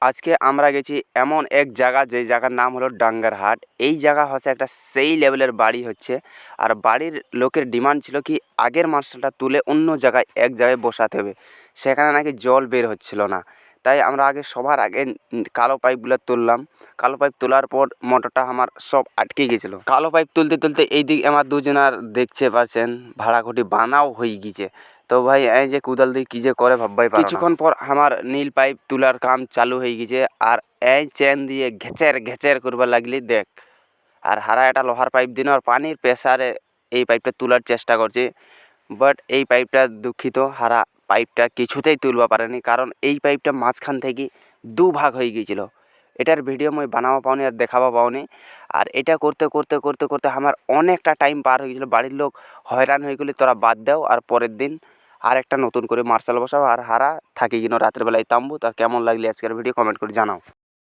আজকে আমরা গেছি এমন এক জায়গা, যে জায়গার নাম হলো ডাঙ্গারহাট। এই জায়গা হচ্ছে একটা সেই লেভেলের বাড়ি হচ্ছে, আর বাড়ির লোকের ডিমান্ড ছিল কি আগের মার্শালটা তুলে অন্য জায়গায় এক জায়গায় বসাতে হবে। সেখানে নাকি জল বের হচ্ছিল না, তাই আমরা সবার আগে কালো পাইপগুলো তুললাম। কালো পাইপ তোলার পর মোটরটা আমার সব আটকে গিয়েছিল। কালো পাইপ তুলতে তুলতে এইদিকে আমার দুজনার দেখতে পাচ্ছেন ভাড়াকুটি বানাও হয়ে গিয়েছে। তো ভাই এই যে কুদাল দিয়ে কী যে করে ভাববাই পারো না। কিছুক্ষণ পর আমার নীল পাইপ তোলার কাম চালু হয়ে গেছে, আর এই চেন দিয়ে ঘেচের ঘেচের করবার লাগলি দেখ। আর হারা একটা লোহার পাইপ দিন আর পানির প্রেসারে এই পাইপটা তোলার চেষ্টা করছে, বাট এই পাইপটা দুঃখিত, হারা পাইপটা কিছুতেই তুলবা পারেনি, কারণ এই পাইপটা মাঝখান থেকে দুভাগ হয়ে গিয়েছিল। এটার ভিডিও মই বানাবা পাওনি আর দেখাবা পাওনি। আর এটা করতে করতে করতে করতে আমার অনেকটা টাইম পার হয়ে গেছিলো। বাড়ির লোক হয়রান হয়ে গেলে তোরা বাদ দাও, আর পরের দিন আর একটা নতুন করে মার্শাল বসাও। আর হারা থাকি কিনো রাত্রেবেলায় তাম্বু। তার কেমন লাগলে আজকের ভিডিও কমেন্ট করে জানাও।